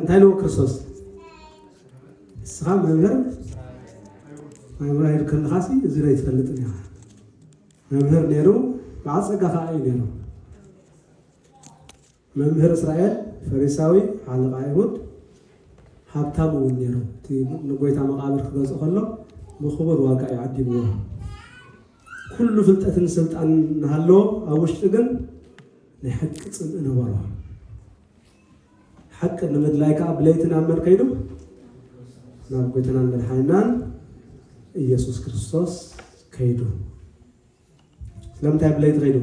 እንታይ ለው ክርስቶስ ስኻ መምህር መምህር ከንኻሲ እዚ ላይ ትፈልጥን ያ መምህር ነይሩ ብዓፀጋ ከዓ እዩ ነይሩ መምህር እስራኤል ፈሪሳዊ ዓለቃ አይሁድ ሃብታም እውን ነይሩ እቲ ንጎይታ መቃብር ክገዝእ ከሎ ብክቡር ዋጋ እዩ ዓዲምዎ ኩሉ ፍልጠትን ስልጣን እናሃለዎ ኣብ ውሽጢ ግን ናይ ሓቂ ፅምኢ ነበሮ ሓቂ ንምድላይ ከዓ ብለይቲ ናብ መን ከይዱ ናብ ጎይታናን መድሓኒናን ኢየሱስ ክርስቶስ ከይዱ ስለምንታይ ብለይቲ ከይዱ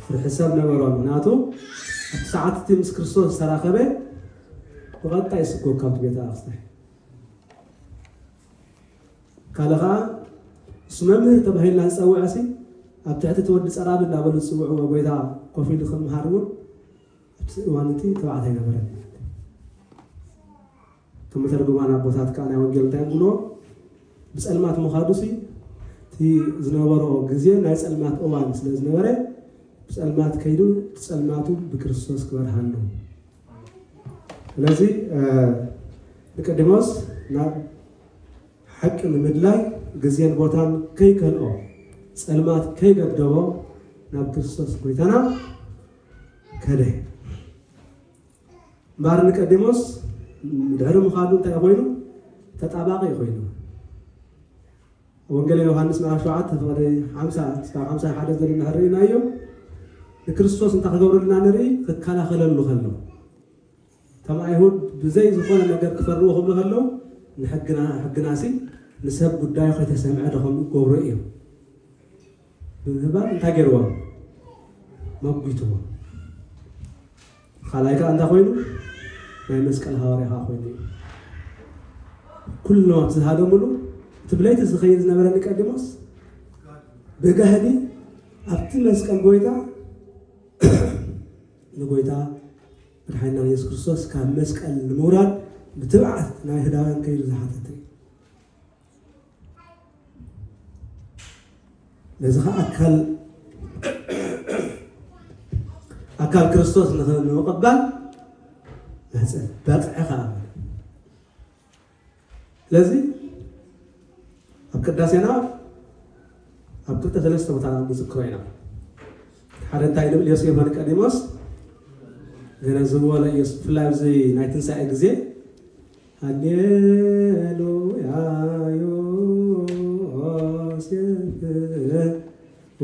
ፍርሕሰብ ነበሮ ምክንያቱ ኣብቲ ሰዓት እቲ ምስ ክርስቶስ ዝተራኸበ ብቐጣይ ይስጎ ካብቲ ቤተ ኣቕስታይ ካለ ከዓ እሱ መምህር ተባሂልና ዝፀውዐ ሲ ኣብ ትሕቲ እቲ ወዲ ፀራቢ እናበሉ ዝፅውዕዎ ጎይታ ኮፍ ኢሉ ክምሃር እውን ኣብቲ እዋን እቲ ተባዕታይ ነበረን እቶም መተርጉማን ኣቦታት ከዓ ናይ ወንጌል እንታይ ብሎ ብፀልማት ምኻዱ ሲ እቲ ዝነበሮ ግዜ ናይ ፀልማት እዋን ስለ ዝነበረ ብፀልማት ከይዱ ፀልማቱ ብክርስቶስ ክበርሃሉ ስለዚ ንቀዲሞስ ናብ ሓቂ ንምድላይ ግዜን ቦታን ከይከልኦ ፀልማት ከይገደቦ ናብ ክርስቶስ ጎይታና ከደ እምበር ንቀዲሞስ ድሕሪ ምኻዱ እንታይ ኮይኑ ተጣባቂ ኮይኑ ወንጌል ዮሃንስ ምዕራፍ 7 ፍቅዲ 51 ዘለና ንሪእናዮ ንክርስቶስ እንታይ ክገብረልና ንርኢ ክከላኸለሉ ከሎ እቶም ኣይሁድ ብዘይ ዝኾነ ነገር ክፈርዎ ክብሉ ከለው ንሕግናሲ ንሰብ ጉዳዩ ከይተሰምዐ ዶኹም ገብሩ እዮም ብምባል እንታይ ገይርዎም መጉይትዎ ካልኣይ ከዓ እንታይ ኮይኑ ናይ መስቀል ሃዋርያ ከዓ ኮይኑ እዩ ኩሎም ኣብቲ ዝሃደሙሉ እቲ ብለይቲ ዝኸይድ ዝነበረ ኒቆዲሞስ ብጋህዲ ኣብቲ መስቀል ጎይታ ንጎይታ መድሓኒና ኢየሱስ ክርስቶስ ካብ መስቀል ንምውራድ ብትብዓት ናይ ህዳውያን ከይዱ ዝሓተተ እዩ ነዚ ከዓ ኣካል ክርስቶስ ንምቕባል በፅዐ ከዓ ስለዚ ኣብ ቅዳሴና ኣብ ክልተ ሰለስተ ቦታ ንዝክሮ ኢና ሓደ እንታይ ንብል ዮሴፍ ኒቆዲሞስ ገነዝብዎ ለኢየሱስ ብፍላይ ኣብዚ ናይ ትንሳኤ ግዜ ሃሌሉያ ዮሴፍ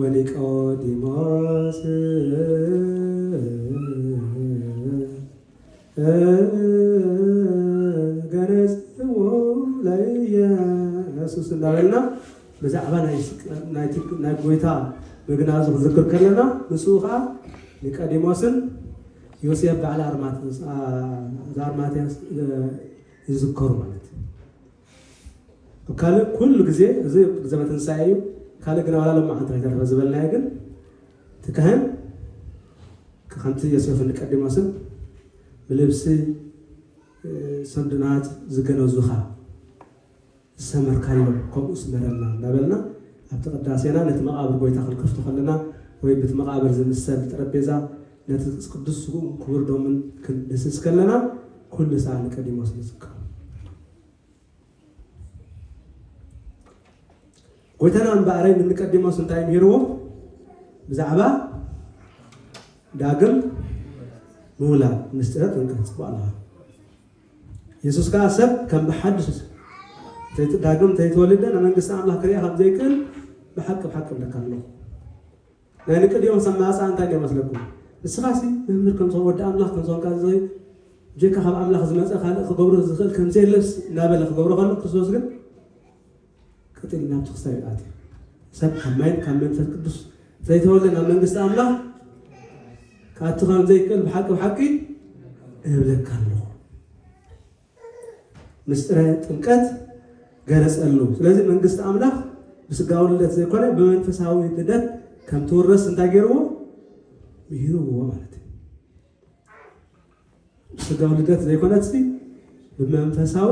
ወኒቆዲሞስ ገነዝብዎ ለኢየሱስ እንዳበልና ብዛዕባ ናይ ጎይታ ምግናዙ ክዝክር ከለና ንስኡ ከዓ ኒቆዲሞስን ዮሴፍ በዓል ኣርማትያስ ይዝከሩ ማለት እዩ ካልእ ኩሉ ግዜ እዚ ግዜ ትንሳኤ እዩ ካልእ ግን ዋላ ሎማዓንቲ ከይተረፈ ዝበልናዮ ግን እቲ ካህን ከምቲ ዮሴፍን ኒቆዲሞስን ብልብሲ ሰንዱናት ዝገነዙኻ ዝሰመርካሎ ከምኡ ስመረልና እንዳበልና ኣብቲ ቅዳሴና ነቲ መቃብር ጎይታ ክንከፍቱ ከለና ወይ በቲ መቃብር ዝምሰል ጠረጴዛ ነቲ ቅዱስ ክቡር ዶምን ክንድስስ ከለና ኩሉ ሰዓት ኒቆዲሞስ ንዝከር ጎይታና እምበኣረይ ንኒቆዲሞስ እንታይ ምሂርዎ ብዛዕባ ዳግም ምውላድ ምስጢረት እንከፅቦ ኣለዋ ኢየሱስ ከዓ ሰብ ከም ብሓድሽ ዳግም ተይተወልደ ናብ መንግስቲ ኣምላኽ ክሪኣ ከም ዘይክእል ብሓቂ ብለካ ኣለኹ ናይ ኒቆዲሞስ ኣማፃ እንታይ ይመስለኩም ንስኻሲ መምህር ከምዝኾን ወዲ ኣምላኽ ከምዝኾንካ ዝኽእል ጀካ ካብ ኣምላኽ ዝመፀ ካልእ ክገብሮ ዝኽእል ከምዘየለስ እናበለ ክገብሮ ከሎ ክርስቶስ ግን ቀጢል ናብቲ ክስታይ ይኣት እዩ ሰብ ካብ ማይን ካብ መንፈስ ቅዱስ ዘይተወልደ ናብ መንግስቲ ኣምላኽ ካኣቲ ከም ዘይክእል ብሓቂ እብለካ ኣለኹ ምስጢረ ጥምቀት ገለፀሉ ስለዚ መንግስቲ ኣምላኽ ብስጋዊ ልደት ዘይኮነ ብመንፈሳዊ ልደት ከም ትውረስ እንታይ ገይርዎ ምሂርዎ ማለት እዩ ብስጋዊ ልደት ዘይኮነት ብመንፈሳዊ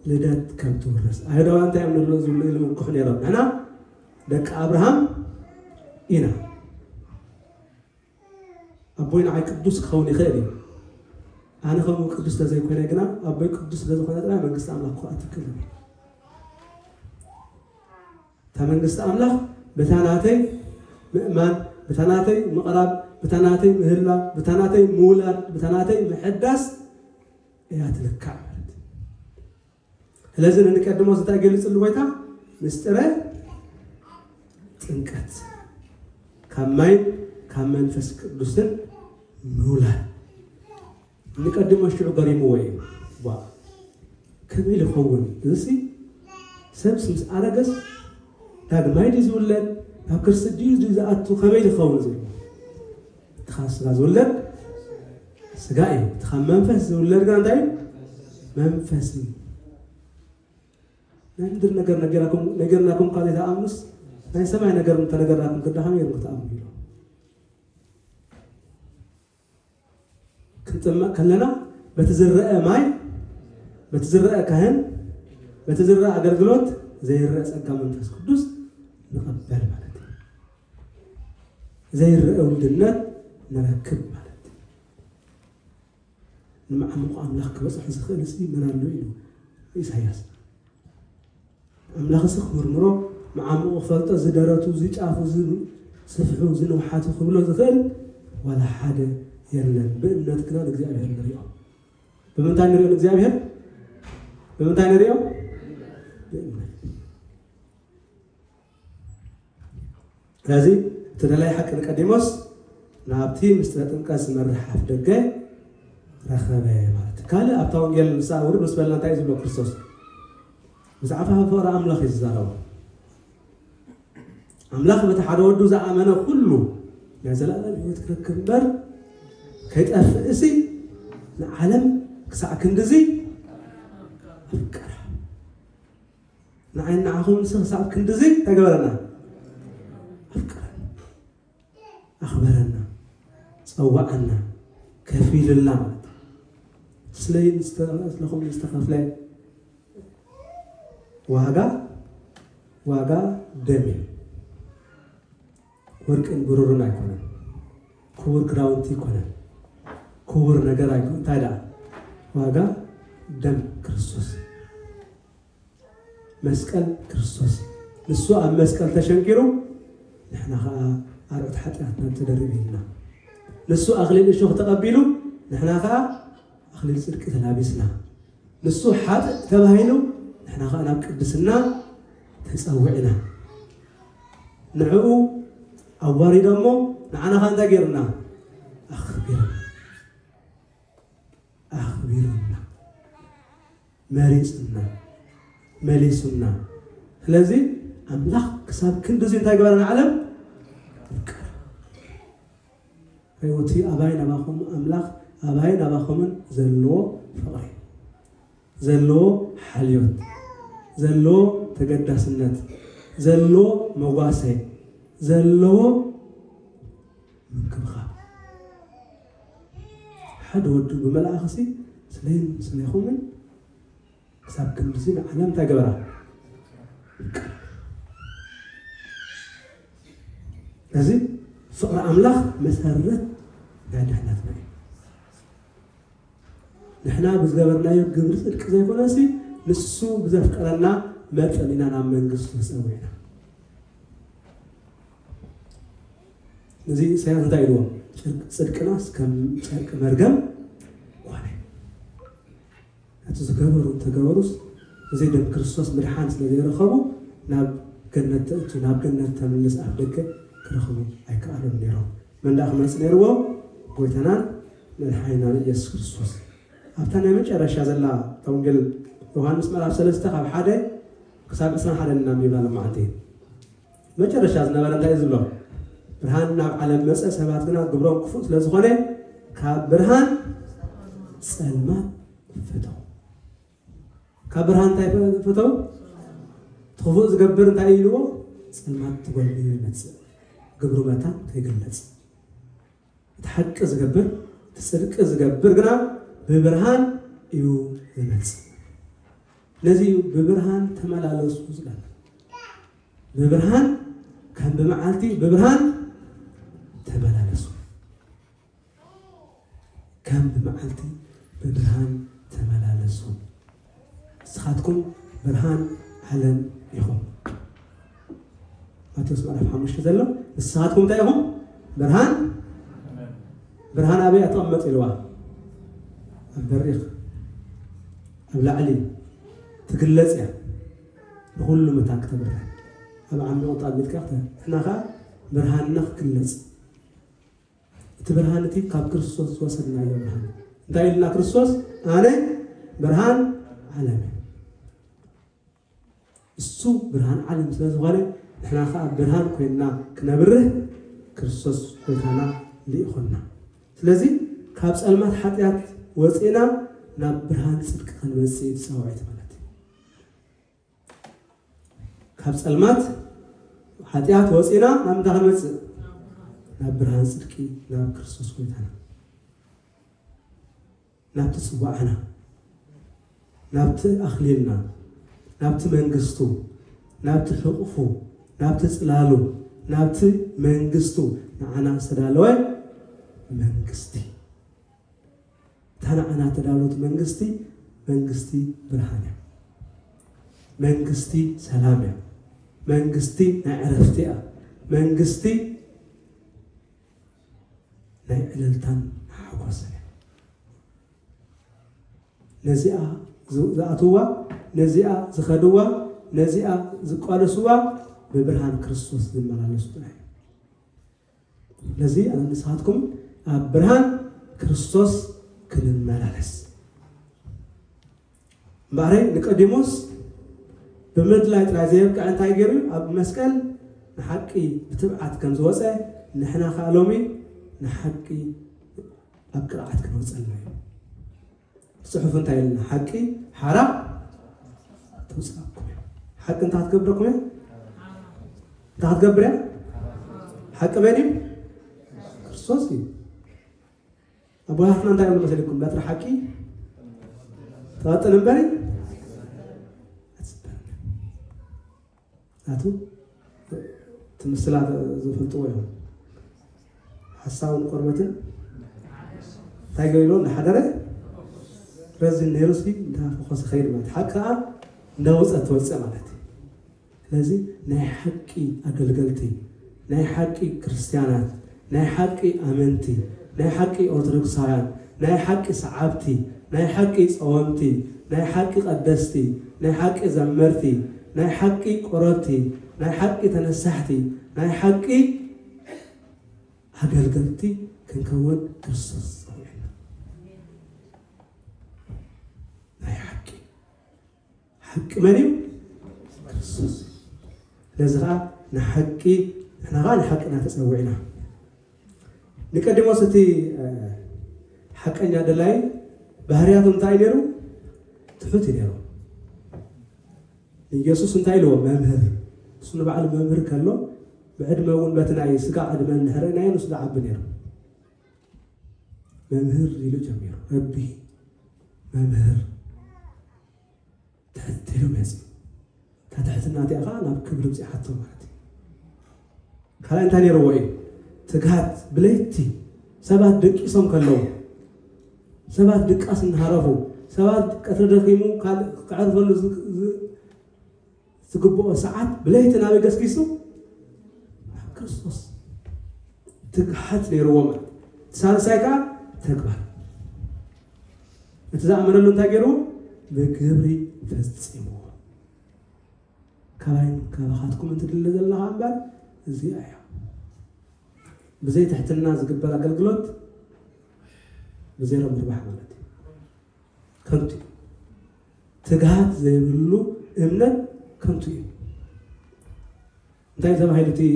ልደት ከም ትውረስ ኣይሁዳውያን እንታይ እዮም ንብሎ ዝምልክሑ ነይሮም ንሕና ደቂ ኣብርሃም ኢና ኣብ أبوين عاي قدوس خوني خيري أنا خوني قدوس لزي كوني جنا أبوي قدوس لزي كوني أنا من قصة أملاك قوات كلهم تمن قصة أملاك بتاناتي مؤمن بتاناتي مقرب بتاناتي مهلا بتاناتي مولد بتاناتي محدث يا تلكع لازم نقدمه ستاجل الويتا مسترى تنكت كمان فسك دوسن مولا نقدمه شو قريم وين وا كميل خون دسي سبسمس أرجس تاج ما يجزولن هكرس ديوز أتو كميل خون زي تخاص غزولن سجاي تخمن فس زولن كان داي منفسي نقدر نقرأكم قاعدة أمس ما يسمع نقرأكم كده هم يربط أمي كنت ما كلنا بتزرع ماي بتزرع كهن بتزرع أجرجلوت زي الرأس أقام من تسكدوس نقبل مالتي زي الرأول النت نركب مالتي نمعمق أملاك بس حس خلصي من الليل إسحاق أملاك سخمر مرو مع مغفلته زدارته زيج عفو زين سفحو زين وحاته خبله زخل ولا حاجة يلا بإننا تكنا نجزاء الرياض بمنتهى الرياض نجزاء بمنتهى الرياض هذه تدلي حق نقدموس نابتي مستلطن قاس مرحف دقه رخبه ማለት ካለ አብታው ወንጌል ሳውር መስበልና ታይዝ ብሎ ክርስቶስ زعفها فور أملاخ الزارو أملاخ بتحرود زعمنا كله نزل على يتكرر بر كيت أفسي العالم كساع كندزي فكر نعين نعهم ساع كندزي تقبلنا فكر أخبرنا صوّعنا كفيل الله سلين لهم يستخف له ዋጋ ደሜ ወርቅን ብሩርን አይኮንም ክቡር ግራውንቲ ይኮናል ክቡር ነገር አይኮን ታዲያ ዋጋ ደም ክርስቶስ መስቀል ክርስቶስ ንሱ ኣብ መስቀል ተሸንኪሩ ንሕና ኸኣ ኣርዑት ሓጢኣትና ተደሪብና ንሱ ኣኽሊል እሾኽ ተቐቢሉ ንሕና ኸኣ ኣኽሊል ጽድቂ ተላቢስና ንሱ ሓጥእ ተባሂሉ نحن خلنا بقدسنا تسوعنا نعو أواري دمو نحن خلنا تجرنا أخبرنا مريسنا لذي أملاك كسب كندوزين تجبرنا علم ريوتي أباين أباهم أملاك أباين أباهم زلوا فقري زلوا حليوت زلوا تقدسنت زلوا مواسي زلوا من كبخا حد ودو بملأخسي سليخو من كساب كندسين علم تقبرا لذي فقر أملاخ مسرت نحن نحنا بزغبرنا يقبر صدق زي كوناسي نسو بزفقرنا مطلينا نا منغست تسوينا نزي سيان دايلو صدقناس كم صدق مرغم وانا اتزغبروا تغبروس زي دم ክርስቶስ መድኃኒት ስለዘረኸቡ ናብ ገነት ተመለስ አፍደከ ክረኸቡ አይከአለም ነይሮም መንዳኽ መጽ ነይርዎ ጎይታናን መድኃኒና ኢየሱስ ክርስቶስ أبتنا مجرش هذا تونجل يوحنس مرة سلسلة خاب حدا كسب إسلام حدا النبي بالا معتين مجرش هذا نبلا تيزبله برهان ناب على مسألة سبعتنا قبرهم كفوس لزخانة كبرهان سلمان فتو كبرهان تاي فتو تخفوز قبر تايلو سلمان تقول لي نتس قبرو متى تيجلس تحك زقبر تسرق زقبر قنا ببرهان يو يمس لذي ببرهان تملالس وزلان ببرهان كان بمعالتي ببرهان تملالس كم بمعلتي ببرهان تملالسوا سخاتكم برهان علم يخون ما تسمع فهم مش تزلوا سخاتكم تايهم برهان أبي أطمت الوا البريق أبلع علي تقلص يعني كل متاك تبرهان أبا عمي وطال بيتكاخته إحنا خا برهان نخ كلص تبرهانتي كاب كريستوس وصلنا إلى برهان داي لنا كريستوس أنا برهان عالمي السو برهان عالم سلازغالي إحنا خا برهان كنا كنبره كريستوس كنا ليخنا ስለዚህ ካብ ጸልማት ኃጢአት ወጽና ናብ ብርሃን ጽድቅ ክንወጽእ ተሰዋዕት ማለት ካብ ጸልማት ኃጢአት ወጽና ናብ እንዳንወጽእ ናብ ብርሃን ጽድቅ ናብ ክርስቶስ ኮይታና ናብ ተጽዋዕና ናብ ተአኽሊልና ናብ መንግስቱ ናብ ተሕቁፉ ናብ ተጽላሉ ናብ መንግስቱ ንዓና ሰዳለወ መንግስቲ ታናና ተዳሉት መንግስቲ ብርሃን መንግስቲ ሰላም መንግስቲ ናዕረፍቲያ መንግስቲ ናይ ዕልልታን ሓጎስን ነዚኣ ዝኣትዋ ነዚኣ ዝኸድዋ ነዚኣ ዝቋደስዋ በብርሃን ክርስቶስ ዝመላለሱ ለዚ ኣነ ንስኻትኩም ኣብ ብርሃን ክርስቶስ ክንመላለስ ባረይ ንቀዲሞስ በመድላይ ጥራይ ዘይብቃዕ እንታይ ገይሩ ኣብ መስቀል ንሓቂ ብትብዓት ከም ዝወፀ ንሕና ከዓ ሎሚ ንሓቂ ኣብ ቅርዓት ክንወፀልና እዩ ፅሑፍ እንታይ ኢልና ሓቂ ሓራ ተውፅኣኩም ሓቂ እንታይ ትገብረኩም እያ እንታይ ትገብር እያ ሓቂ መን እዩ ክርስቶስ እዩ أبواتنا أنت يوم مسلكم باتر حكي تغطى نبري هاتو تمثلات زفلتوا يوم حساون قربتن تايقلون لحدره رزق النيروسي ده فخص خير ما تحكى نوز أتوسع مالتي لازم نحكي أقلقلتي نحكي كريستيانات نحكي أمنتي ናይ ሓቂ ኦርቶዶክሳውያን ናይ ሓቂ ሰዓብቲ ናይ ሓቂ ጸወምቲ ናይ ሓቂ ቀደስቲ ናይ ሓቂ ዘመርቲ ናይ ሓቂ ቆረብቲ ናይ ሓቂ ተነሳሕቲ ናይ ሓቂ ኣገልገልቲ ክንከውን ክርስቶስ ጸውዕና ናይ ሓቂ መን እዩ ክርስቶስ ለዚ ከዓ ንሓቂ ንሕና ከዓ ንሓቂና ተጸውዕና نقدموا ستي حقنا دلاي ባህሪያቱም እንታይ ነሩ ትሑት ነሩ ኢየሱስ እንታይ ለው መምህር እሱ በዓል መምህር ከሎ በዕድመውን በትናይ ስጋ ዕድመ ንሕረናይ ነው ስጋ ዓብ ነሩ መምህር ይሉ ጀመሩ ረቢ መምህር ተህትሉ መጽ ተታሕትና ዲኻ ናብ ክብር ጽሓቶ ማለት ካላይ እንታይ ነሩ ወይ ትጋት ብለይቲ ሰባት ደቂሶም ከለው ሰባት ድቃስ እንሃረፉ ሰባት ቀትሪ ደኺሙ ከዓርፈሉ ዝግብኦ ሰዓት ብለይቲ ናብ ገስኪሱ ክርስቶስ ትግሓት ነይርዎም ሳልሳይ ከዓ ተግባር እቲ ዝኣመነሉ እንታይ ገይሩ ብግብሪ ፈፂምዎ ካባይን ካባኻትኩም እንትድለ ዘለኻ እምበር እዚኣ እያ بزي تحتنا زقبل أقلقلت بزي رب ربح مالتي كنتي تقهات زي بلو إمنا كنتي انتهي زمان هيدتي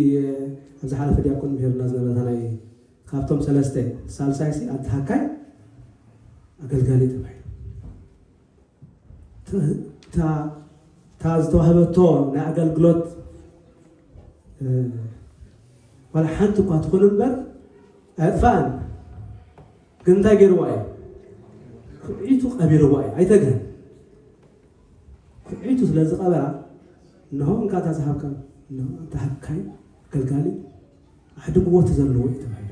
أمزح على فدي أكون بهر نازل مثلا خافتم سلسته سالسايسي أتحكاي أقلقالي تبعي تازتو هبتو نا أقلقلت ولا حنتو كاتكون بر فان كنت أجر واي عيتو أبي رواي عيتجن عيتو سلازق أبرا إنه إن كات أصحابك إنه تحكي كالكالي أحد قوة تزلوا تبعي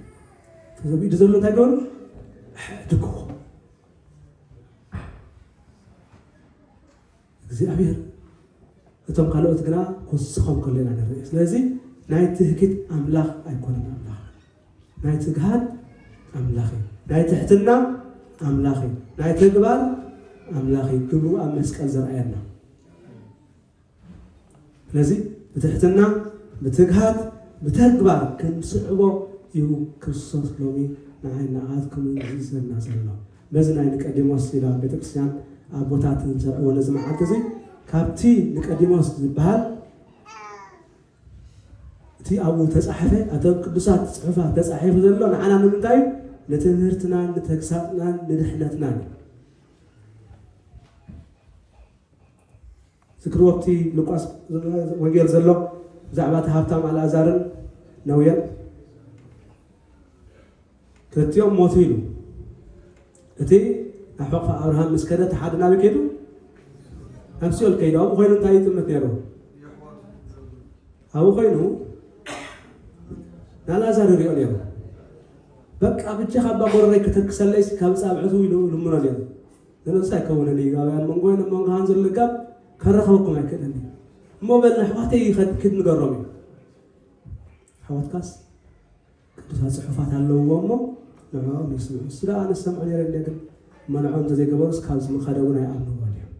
فزبي تزلوا تقول أحد قوة እግዚአብሔር እቶም ካልኦት ግና ኩስኾም ከለና ንርኢ ስለዚ ናይ ትህኪት ኣምላኽ ኣይኮነን ኣምላኽ ናይ ትግሃት ኣምላኽ ናይ ትሕትና ኣምላኽ ናይ ተግባር ኣምላኽ ግብሩ ኣብ መስቀል ዘርአየና ስለዚ ብትሕትና ብትግሃት ብተግባር ክንስዕቦ እዩ ክርስቶስ ሎሚ ንዓይና ኣትኩም ዝዘና ዘሎ በዚ ናይ ኒቆዲሞስ ኢላ ቤተክርስትያን ኣቦታት ዘርዕዎ ነዚ መዓልቲ እዚ ካብቲ ኒቆዲሞስ ዝበሃል እቲ ኣብኡ ተፃሕፈ ኣቶም ቅዱሳት ፅሑፋት ተፃሒፉ ዘሎ ንዓና ንምንታይ ንትምህርትናን ንተግሳፅናን ንድሕነትናን ዝክርዎ ኣብቲ ሉቃስ ወንጌል ዘሎ ብዛዕባ እቲ ሃብታም ኣልዓዛርን ነውየን ክልቲኦም ሞቱ ኢሉ እቲ ኣብ ሕቑ ኣብርሃም ምስ ከደ እቲ ሓደ ናበይ ከይዱ ኣብ ሲኦል ከይዱ ኣብኡ ኮይኑ እንታይ ይጥምት ነይሩ ኣብኡ ኮይኑ ንኣልዓዛር ይሪኦ ነይሩ በቃ ብጀኻ ኣባ ጎረረይ ከተክሰለይስ ካብ ፃብዕቱ ኢሉ ልምኖ ነይሩ ንነብሳ ኣይከውነኒ ጋብያን መንጎይን መንጎሃን ዘለጋብ ከረኸበኩም ኣይክእለኒ እሞ በልና ኣሕዋተይ ክትንገሮም እዩ ኣሕዋትካስ ቅዱሳት ፅሑፋት ኣለውዎ እሞ ንዕኦም ይስምዑ ስዳ ኣነ ሰምዑ ነይረ ግን መንዖም እንተዘይገበሩስ ካብ ዝምኸደ እውን ኣይኣምንዎን እዮም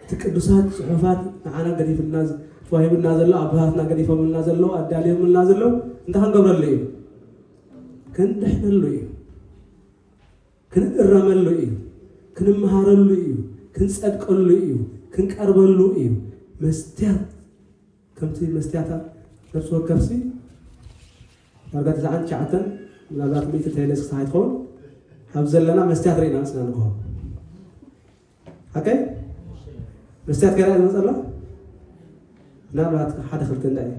እቲ ቅዱሳት ፅሑፋት ንዓና ገዲፍልና ተዋሂብና ዘሎ ኣቦታትና ገዲፎምልና ዘሎ ኣዳልዮምልና ዘሎ እንታይ ክንገብረሉ እዩ ክንድሕነሉ እዩ ክንእረመሉ እዩ ክንመሃረሉ እዩ ክንፀድቀሉ እዩ ክንቀርበሉ እዩ መስትያት ከምቲ መስትያታት ነፍሲ ወከፍሲ ዳርጋ 99 ምናልባት 100 ተይለስ ክሳይ ትኸውን ኣብ ዘለና መስትያት ርኢና ንስና ንግሆ ሓቀይ መስትያት ከይርአ ዝመፀሎ ምናልባት ሓደ ክልተ እንዳ እዩ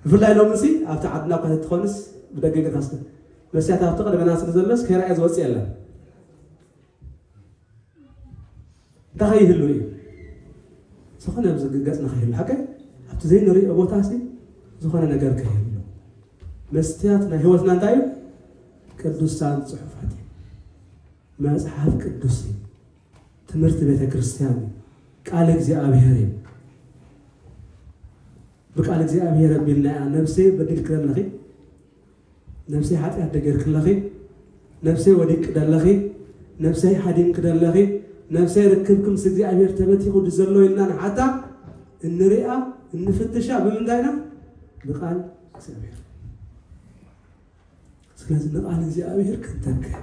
ብፍላይ ሎሚ ሲ ኣብቲ ዓድና እኳ ትኾንስ ብደገ ገታስ መስትያት ኣብቲ ቀደመና ስለ ዘሎስ ከይርአየ ዝወፅእ የለን እንታይ ከይህሉ እዩ ዝኾነ ብዝግገፅ ንኸይህሉ ሓቀይ ኣብቲ ዘይንሪኦ ቦታ ሲ ዝኾነ ነገር ከይህሉ መስትያት ናይ ህይወትና እንታይ እዩ ቅዱሳን ፅሑፋት እዩ መፅሓፍ ቅዱስ እዩ ትምህርቲ ቤተ ክርስቲያን እዩ ቃል እግዚኣብሔር እዩ ብቃል እግዚኣብሔር ኣቢልና ነብሰይ በዲልክ ደለኺ ነብሰይ ሓጢኣት ደገርክለኺ ነብሰይ ወዲቅ ደለኺ ነብሰይ ሓዲምክ ደለኺ ነብሰይ ርክብክ ምስ እግዚኣብሔር ተበቲኹ ዘሎ ኢልና ንሓታ እንሪኣ እንፍትሻ ብምንታይና ብቃል እግዚኣብሔር ስለዚ ንቃል እግዚኣብሔር ክንተክእ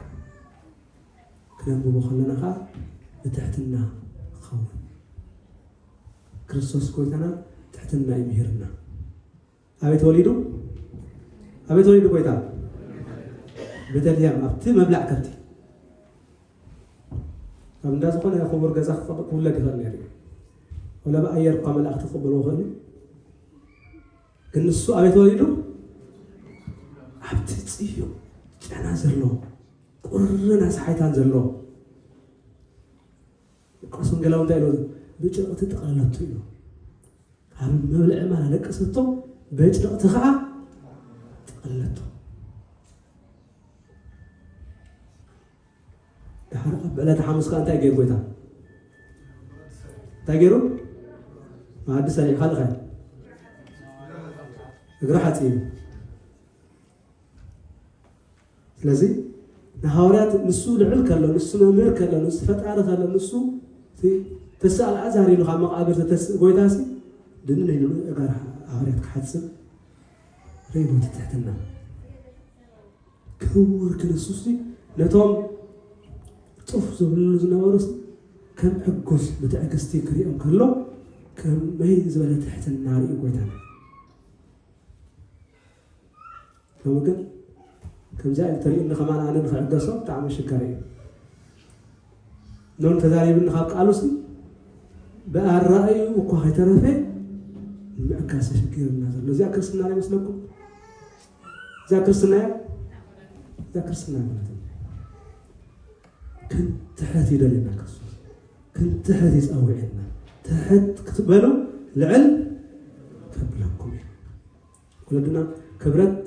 ክነንብቦ ከለና ከዓ ብትሕትና ክኸውን ክርስቶስ ጎይታና ትሕትና ይምሂርና ኣበይ ተወሊዱ ጎይታ ቤተልሔም ኣብቲ መብላዕ ከብቲ ኣብ እንዳ ዝኾነ ክቡር ገዛ ክውለድ ይኽእል ነይሩ ወላ ብኣየር እኳ መላእኽቲ ክቕበልዎ ክእሉ ግን ንሱ ኣበይ ተወሊዱ ኣብቲ ፅዩ ጨና ዘሎ ቁርና ሰሓይታን ዘሎ ሉቃስ ወንጌላዊ እንታይ ኢሉ ብጭርቕቲ ጠቕለለቱ እዩ ኣብ መብልዒ ማላ ለቀሰቶ በጭርቕቲ ከዓ ጠቕለለቱ ድሓር ኣብ ዕለተ ሓሙስ ከዓ እንታይ ገይሩ ጎይታ እንታይ ገይሩ ማኣዲ ሰሪዕ ካልእ ኸ እግሪ ሓፂቡ ስለዚ ንሃዋርያት ንሱ ልዕል ከሎ ንሱ መምህር ከሎ ንሱ ፈጣሪ ከሎ ንሱ ተስኣል ኣዛር ኢሉ ካብ መቃብር ተተስእ ጎይታሲ ድንን ኢሉ እጋር ሃዋርያት ክሓፅብ ረይቦት ትሕትና ክቡር ክንሱስ ነቶም ጡፍ ዝብልሉ ዝነበሩስ ከም ሕጉስ ብትዕግስቲ ክሪኦም ከሎ ከመይ ዝበለ ትሕትና ርኢ ጎይታና ሎሚ ግን ከምዚኣ ተሪእኒ ከማን ኣነ ንክዕገሶ ብጣዕሚ ሽጋር እዩ ኖን ተዛሪብኒ ካብ ቃሉሲ ብኣራእዩ እኳ ከይተረፈ ምዕጋሰ ሽግርና ዘሎ እዚኣ ክርስትና ዶ ይመስለኩም እዚኣ ክርስትና እያ እዚኣ ክርስትና ማለት እዩ ክንትሕት ይደልየና ክርስቶስ ክንትሕት ይፀውዐና ትሕት ክትበሉ ልዕል ከብለኩም እዩ ወለድና ክብረት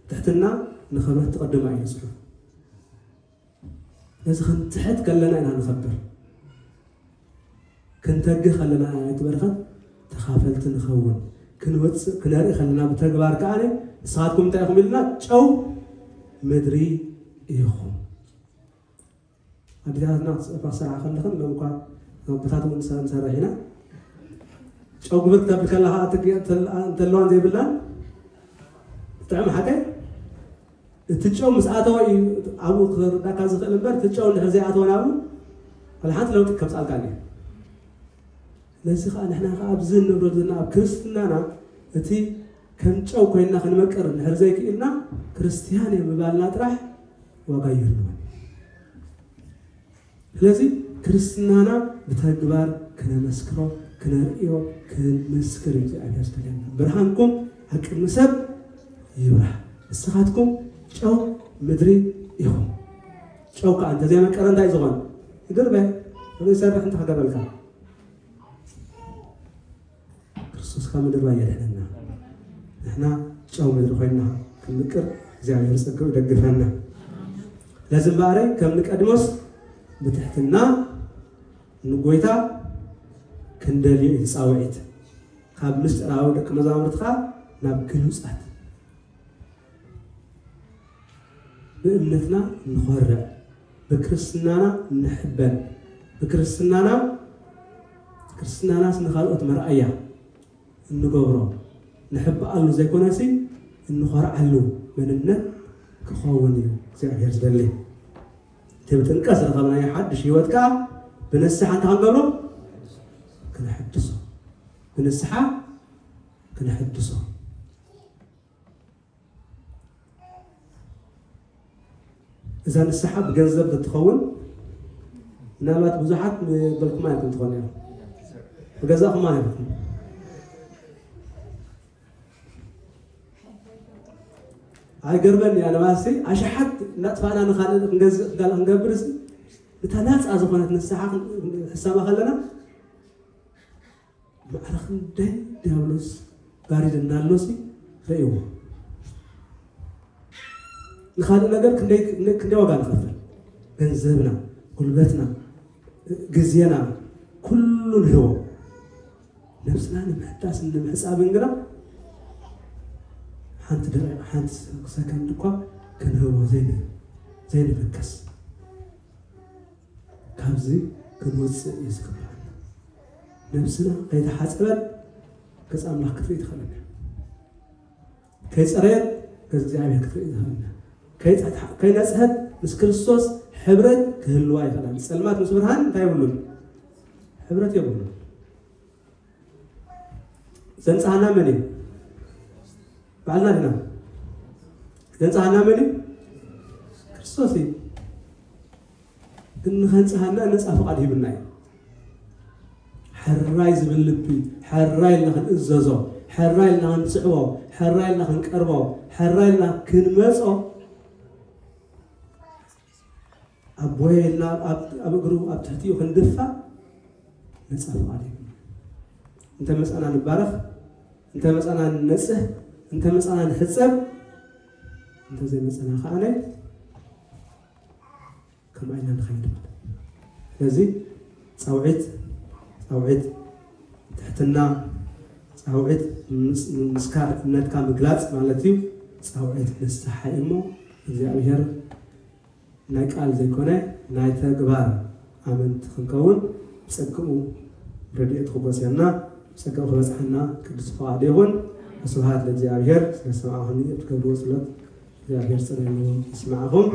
ትሕትና ንኽብረት ትቐድማ እዩ ንፅሑ لازم تحت كلنا إنها نخبر كنت أجي خلنا تبرخت تخافلت نخون كنوت كناري خلنا بتجبار كأني ساعتكم تأخذ لنا شو مدري إيهم هذه الناس فصاعة خلنا نوقع بتاعتهم إنسان سرعينا شو قبل تبي كلها تلون زي بلان تعمل حاجة تتشو مساعته أبو ذا كذا الأمبر تتشو الحزيات ولا أبو الحين لو تكبس على كاني لذلك نحن أبزن نبردنا بكريستنا تي كم تشو كنا خن مكر الحزيك إلنا كريستياني مبالنا ترح وغيرنا لذلك كريستنا بتجبر كنا مسكرو كنا رئيو كنا مسكر يعني هستلم برهانكم هك المسب يبرح استخدمكم شو مدري يهم شو كأنت زي ما كأنت عايز غن يدور به هذا يسرح أنت حاجة بالك كريستوس كم مدري يدهنا إحنا شو مدري خوينا كم نكر زي ما يرسلك ودقفنا لازم بعري كم نك أدمس بتحتنا نقويتا كندلي يساويت خاب مستراو دك مزامرتها نابكلوس أت بأمنتنا نخرع بكريستنا نحبن بكريستنا سنخلقت مرأية نجبره نحب الله زي كونسي نخرع له من النت كخواني زي عياز دللي تبي تنكسر طبعا أي حد شيء وتكا بنسحة تهجره كنا حدثه بنسحة كنا حدثه إذا السحاب جذب تتخون نالات بزحات بالكم ما يكون تخون يعني وجزاكم ما يكون هاي قربني أنا ماسي أشحت نتفانا نخالد نجز قال نجبرس بتناس أزفنت السحاب حسابها خلنا ما أرخن ده ديالوس قاري النالوسي رأيوه نخالد نجر كندي وقال خفر جنزبنا قلبتنا جزينا كل هو نفسنا نمحتاس نمحساب نقرأ حانت سكن دكوا كان هو زين بكس كابزي كان وصل يسكب نفسنا قيد حسبت كاس أملاك كثير خلنا كيس أريد كاس جامع كثير خلنا كي نسهد مس كريستوس حبرت كهلواي خلنا سلمات مسبرهان تايبلون حبرت يبلون زنصحنا مني بعلنا هنا زنصحنا مني كريستوسي إن خنصحنا نصف قد يبناي حراي زبلبي حراي لخن إزازو حراي لخن صعبو حراي لخن قربو حراي لخن مسو أبوينا أبغرو أبتحتيو خندفة نصف عليك أنت مسألة نبارك أنت مسألة نسه أنت مسألة نحسب أنت زي مسألة خانة كم أين نخيل لذي صوعت تحتنا صوعت مسكار نت كام جلاس مالتيو صوعت نستحيمه زي أبيهر نايقال زي كونه نايتا غبار امنت خنكون سكمو رديت خبسينا سكو خبسحنا قدس فاديون سبحان لله سمعهم يتكبروا صلاه እግዚአብሔር ጸሎት ይስማعهم